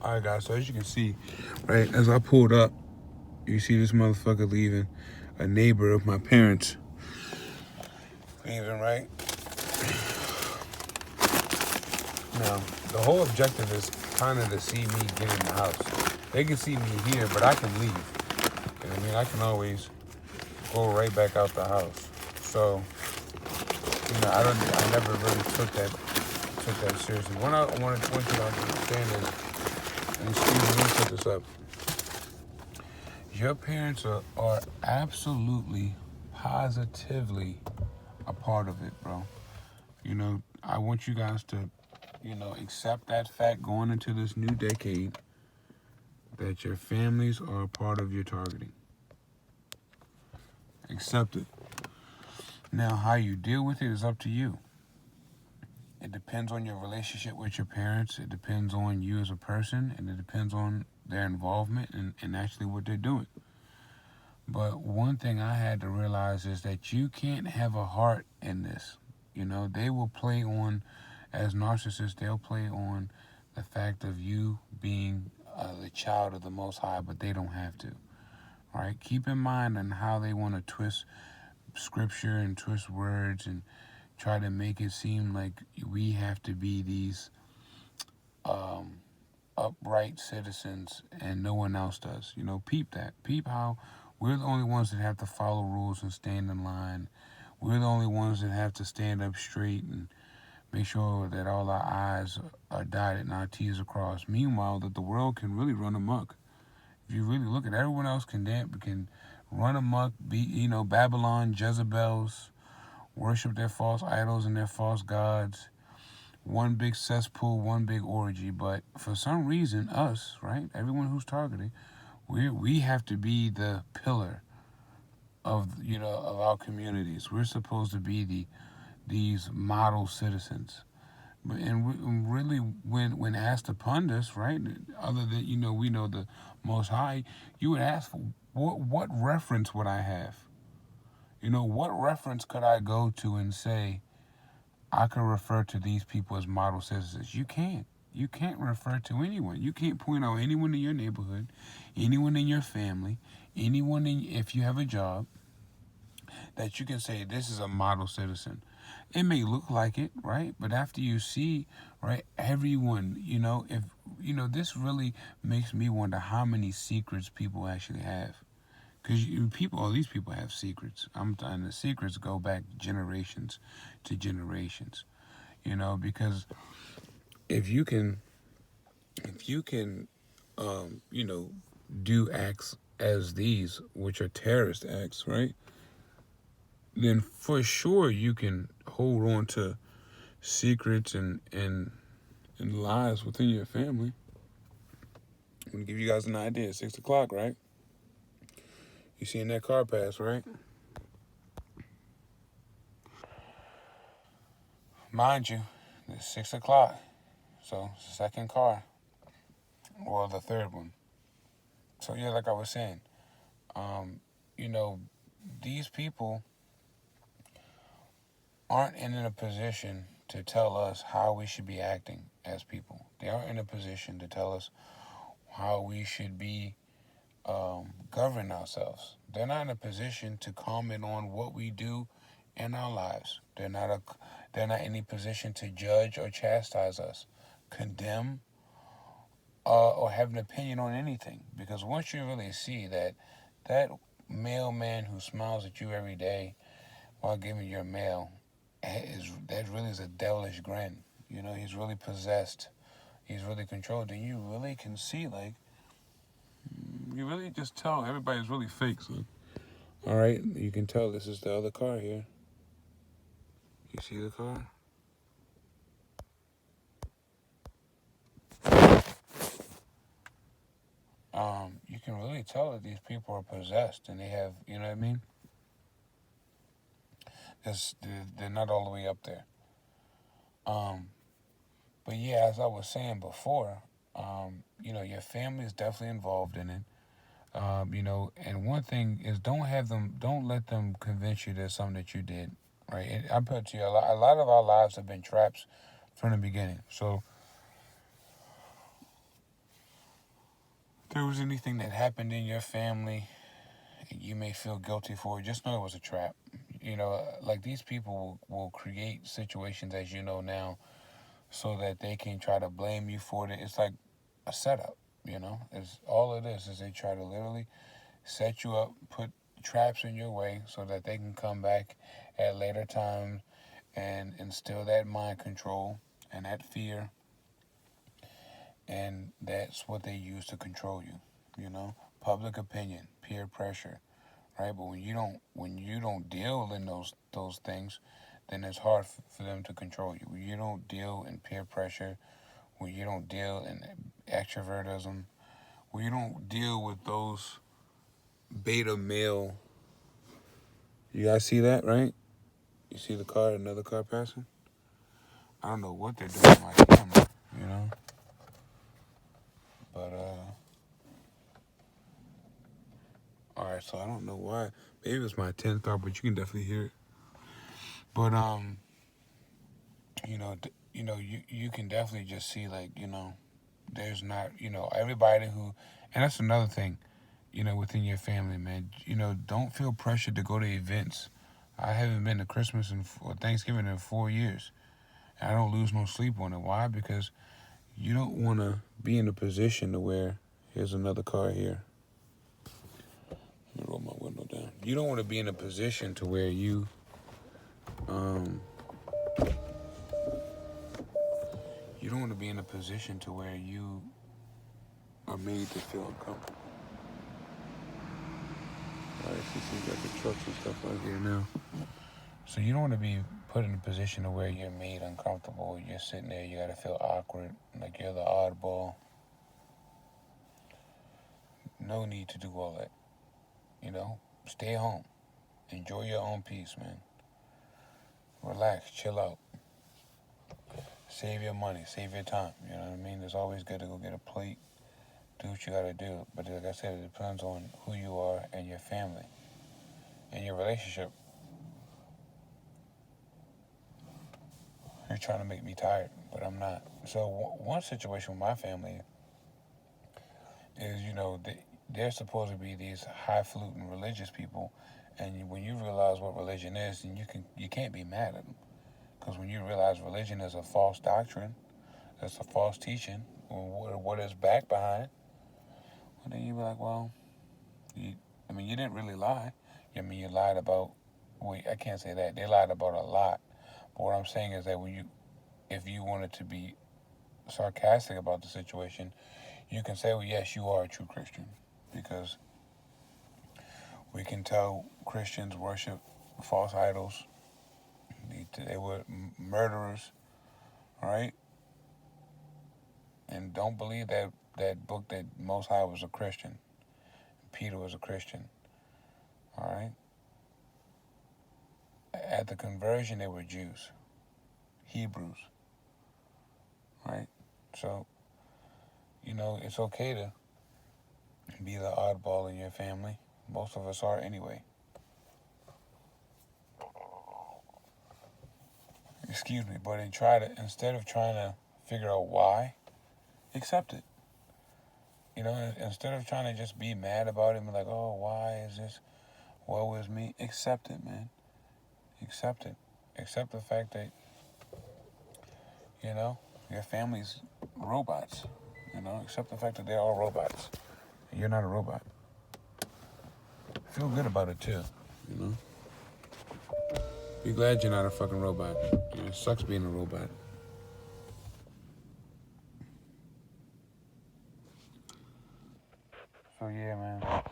All right, guys. So as you can see, right as I pulled up, you see this motherfucker leaving. A neighbor of my parents leaving, right? Now, the whole objective is kind of to see me get in the house. They can see me here, but I can leave. You know what I mean? I can always go right back out the house. So, I never really took that seriously. What I want you to understand is, and Steve, let me put this up. Your parents are absolutely, positively a part of it, bro. I want you guys to, accept that fact going into this new decade that your families are a part of your targeting. Accept it. Now, how you deal with it is up to you. It depends on your relationship with your parents. It depends on you as a person, and it depends on their involvement and actually what they're doing. But one thing I had to realize is that you can't have a heart in this. They will play on, as narcissists, they'll play on the fact of you being the child of the Most High, but they don't have to. All right? Keep in mind on how they want to twist scripture and twist words and try to make it seem like we have to be these upright citizens and no one else does. Peep that. Peep how we're the only ones that have to follow rules and stand in line. We're the only ones that have to stand up straight and make sure that all our I's are dotted and our T's are crossed. Meanwhile, that the world can really run amok. If you really look at everyone else can run amok, be Babylon, Jezebels, worship their false idols and their false gods. One big cesspool, one big orgy. But for some reason, us, right, everyone who's targeted, we have to be the pillar of our communities. We're supposed to be these model citizens. And really, when asked upon this, right, other than we know the Most High, you would ask for what reference would I have? What reference could I go to and say I could refer to these people as model citizens? You can't. You can't refer to anyone. You can't point out anyone in your neighborhood, anyone in your family, anyone if you have a job, that you can say this is a model citizen. It may look like it, right? But after you see, right, everyone, if this really makes me wonder how many secrets people actually have. Because these people have secrets. And the secrets go back generations to generations. Because if you can, do acts as these, which are terrorist acts, right? Then for sure you can hold on to secrets and lies within your family. I'm gonna give you guys an idea. 6 o'clock, right? You seen that car pass, right? Mind you, it's 6 o'clock. So second car. Well, the third one. So yeah, like I was saying, um, you know, these people aren't in a position to tell us how we should be acting as people. They aren't in a position to tell us how we should be govern ourselves. They're not in a position to comment on what we do in our lives. They're not in a position to judge or chastise us, condemn, or have an opinion on anything. Because once you really see that mailman who smiles at you every day while giving your mail, that really is a devilish grin. He's really possessed. He's really controlled. And you really can see, like, you really just tell everybody's really fake, son. All right, you can tell this is the other car here. You see the car? You can really tell that these people are possessed, and they have, you know what I mean? They're not all the way up there. But yeah, as I was saying before, your family is definitely involved in it. And one thing is don't let them convince you there's something that you did, right? And I put to you, a lot of our lives have been traps from the beginning. So there was anything that happened in your family and you may feel guilty for it, just know it was a trap. You know, like these people will create situations, as you know now, so that they can try to blame you for it. It's like a setup, you know? It's all it is they try to literally set you up, put traps in your way so that they can come back at later times and instill that mind control and that fear, and that's what they use to control you, you know? Public opinion, peer pressure, right? But when you don't deal in those things, then it's hard for them to control you. When you don't deal in peer pressure, when you don't deal in extrovertism, when you don't deal with those beta male. You guys see that, right? You see the car, another car passing? I don't know what they're doing with my camera, you know? But, alright, so I don't know why. Maybe it was my 10th car, but you can definitely hear it. But, you can definitely just see, like, there's not, everybody who, and that's another thing, within your family, man. Don't feel pressured to go to events. I haven't been to Christmas or Thanksgiving in 4 years. And I don't lose no sleep on it. Why? Because you don't want to be in a position to where, here's another car here. Let me roll my window down. You don't want to be in a position to where you don't want to be in a position to where you are made to feel uncomfortable. All right, so you got the trucks and stuff out here now. So you don't want to be put in a position to where you're made uncomfortable. You're sitting there, you got to feel awkward, like you're the oddball. No need to do all that. Stay home. Enjoy your own peace, man. Relax, chill out. Save your money, save your time. You know what I mean? It's always good to go get a plate, do what you got to do. But like I said, it depends on who you are and your family and your relationship. You're trying to make me tired, but I'm not. So one situation with my family is, they're supposed to be these highfalutin religious people, and when you realize what religion is, then you can't be mad at them, because when you realize religion is a false doctrine, it's a false teaching, what is back behind it, well, then you be like, well, you didn't really lie. You lied about. Wait, I can't say that. They lied about a lot. But what I'm saying is that if you wanted to be sarcastic about the situation, you can say, well, yes, you are a true Christian, because we can tell Christians worship false idols. They were murderers, all right? And don't believe that book that Most High was a Christian. Peter was a Christian, all right? At the conversion, they were Jews, Hebrews, right? So, it's okay to be the oddball in your family. Most of us are anyway. Excuse me, but instead of trying to figure out why, accept it. Instead of trying to just be mad about it and be like, oh, why is this? Woe is me. Accept it, man. Accept it. Accept the fact that, your family's robots. Accept the fact that they're all robots. And you're not a robot. Feel good about it, too, Be glad you're not a fucking robot. It sucks being a robot. So, yeah, man.